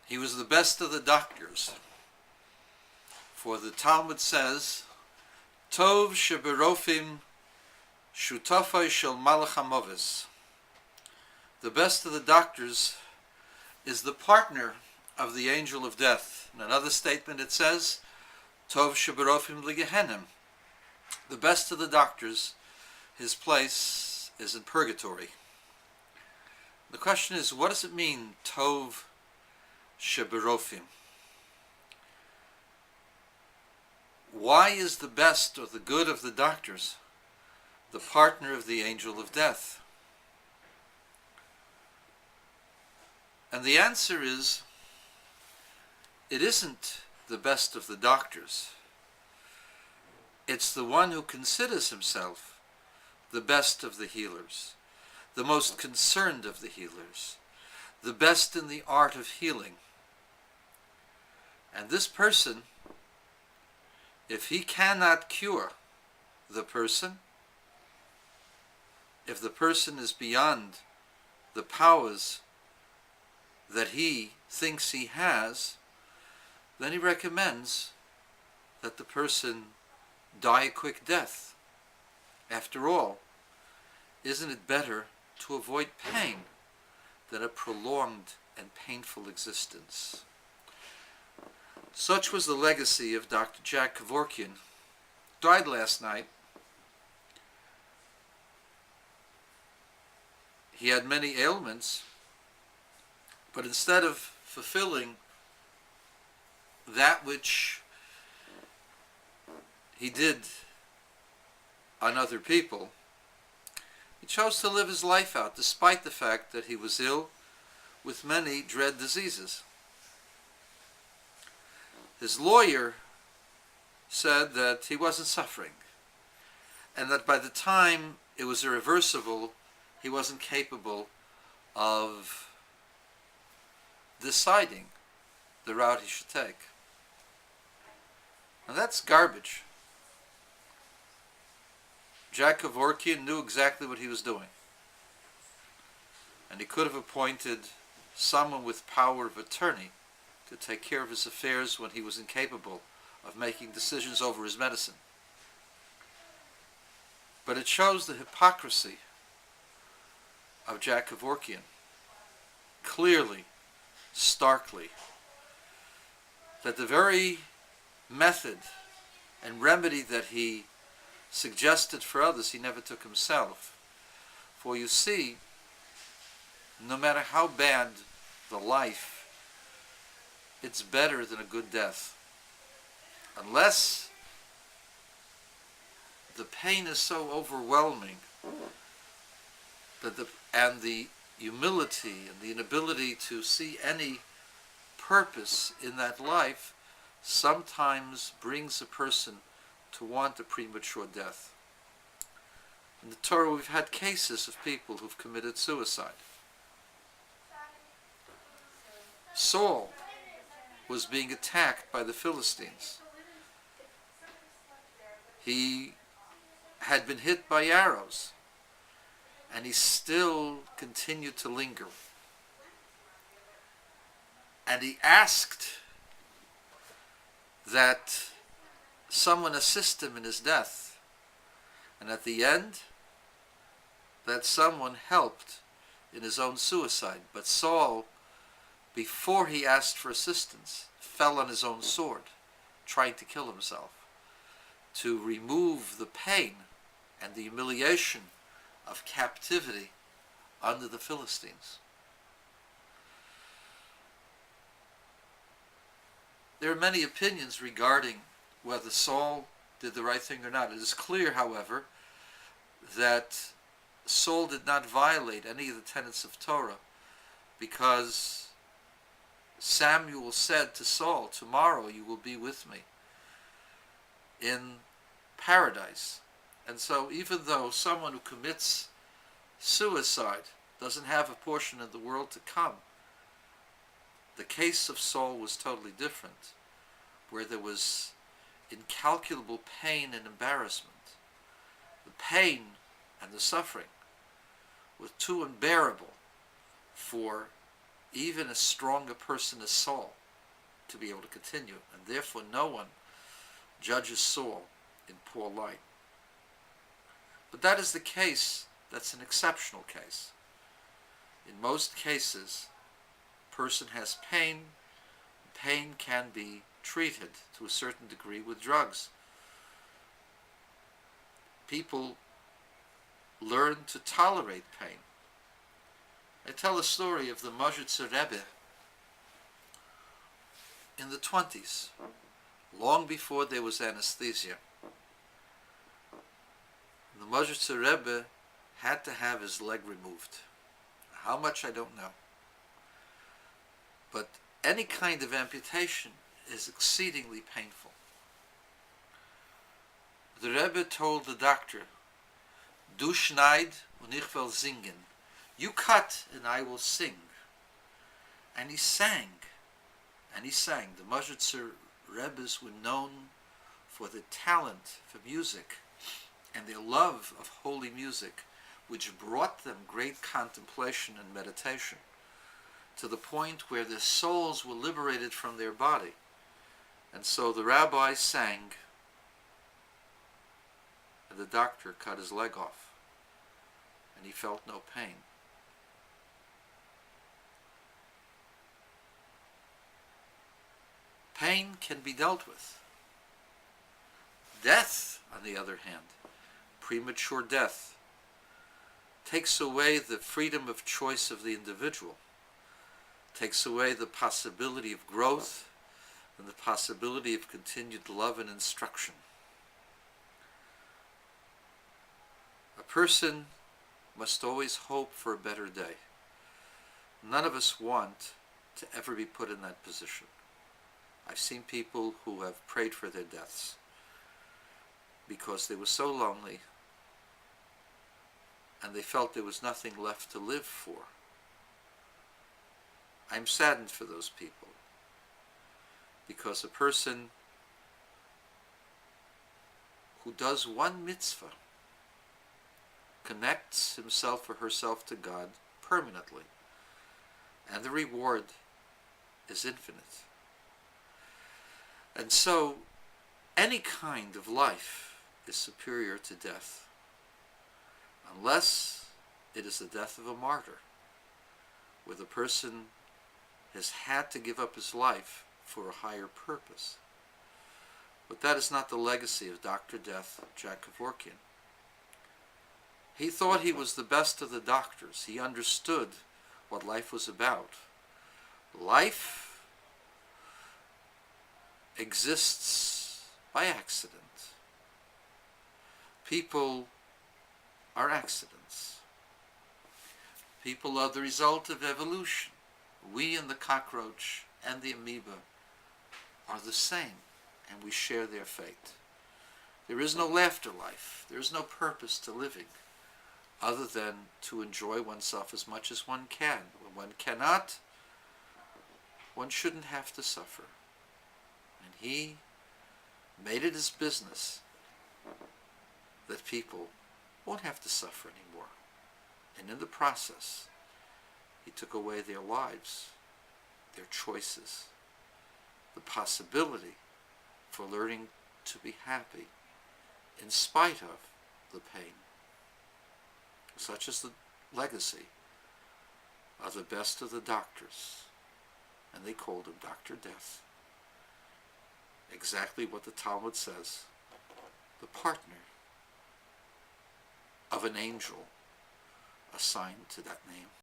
He was the best of the doctors. For the Talmud says, Tov sheberofim shutafai shel malach hamoves. The best of the doctors is the partner of the angel of death. In another statement it says, Tov sheberofim ligehenim. The best of the doctors, his place is in purgatory. The question is, what does it mean, Tov sheberofim? Why is the best or the good of the doctors the partner of the angel of death? And the answer is, it isn't the best of the doctors. It's the one who considers himself the best of the healers, the most concerned of the healers, the best in the art of healing. And this person, if he cannot cure the person, if the person is beyond the powers that he thinks he has, then he recommends that the person die a quick death. After all, isn't it better to avoid pain than a prolonged and painful existence? Such was the legacy of Dr. Jack KOVORKIAN. Died last night. He had many ailments, but instead of fulfilling that which he did on other people, he chose to live his life out despite the fact that he was ill with many dread diseases. His lawyer said that he wasn't suffering, and that by the time it was irreversible, he wasn't capable of deciding the route he should take. And that's garbage. Jack KOVORKIAN knew exactly what he was doing. And he could have appointed someone with power of attorney to take care of his affairs when he was incapable of making decisions over his medicine. But it shows the hypocrisy of Jack KOVORKIAN, clearly, starkly, that the very method and remedy that he suggested for others, he never took himself. For you see, no matter how bad the life, it's better than a good death. Unless the pain is so overwhelming that the humility and the inability to see any purpose in that life sometimes brings a person to want a premature death. In the Torah, we've had cases of people who've committed suicide. Saul was being attacked by the Philistines. He had been hit by arrows, and he still continued to linger. And he asked that someone assist him in his death. And at the end, that someone helped in his own suicide. But Saul, before he asked for assistance, fell on his own sword, trying to kill himself, to remove the pain and the humiliation of captivity under the Philistines. There are many opinions regarding whether Saul did the right thing or not. It is clear, however, that Saul did not violate any of the tenets of Torah, because Samuel said to Saul, "Tomorrow you will be with me in paradise." And so even though someone who commits suicide doesn't have a portion of the world to come, the case of Saul was totally different, where there was incalculable pain and embarrassment. The pain and the suffering were too unbearable for even as strong a person as Saul to be able to continue, and therefore no one judges Saul in poor light. But that is the case, that's an exceptional case. In most cases, a person has pain. Pain can be treated to a certain degree with drugs. People learn to tolerate pain. I tell a story of the Mozhitzer Rebbe in the 20s, long before there was anesthesia. The Mozhitzer Rebbe had to have his leg removed. How much, I don't know. But any kind of amputation is exceedingly painful. The Rebbe told the doctor, "Du schneid und ich will singen." You cut and I will sing. And he sang. And he sang. The Mozhitzer Rebbes were known for their talent for music and their love of holy music, which brought them great contemplation and meditation, to the point where their souls were liberated from their body. And so the rabbi sang, and the doctor cut his leg off, and he felt no pain. Pain can be dealt with. Death, on the other hand, premature death, takes away the freedom of choice of the individual, takes away the possibility of growth and the possibility of continued love and instruction. A person must always hope for a better day. None of us want to ever be put in that position. I've seen people who have prayed for their deaths because they were so lonely and they felt there was nothing left to live for. I'm saddened for those people, because a person who does one mitzvah connects himself or herself to God permanently, and the reward is infinite. And so, any kind of life is superior to death, unless it is the death of a martyr, where the person has had to give up his life for a higher purpose. But that is not the legacy of Dr. Death, Jack KOVORKIAN. He thought he was the best of the doctors. He understood what life was about. Life exists by accident. People are accidents. People are the result of evolution. We and the cockroach and the amoeba are the same, and we share their fate. There is no afterlife. There is no purpose to living other than to enjoy oneself as much as one can. When one cannot, one shouldn't have to suffer. And he made it his business that people won't have to suffer anymore. And in the process, he took away their lives, their choices, the possibility for learning to be happy in spite of the pain. Such is the legacy of the best of the doctors, and they called him Dr. Death. Exactly what the Talmud says, the partner of an angel assigned to that name.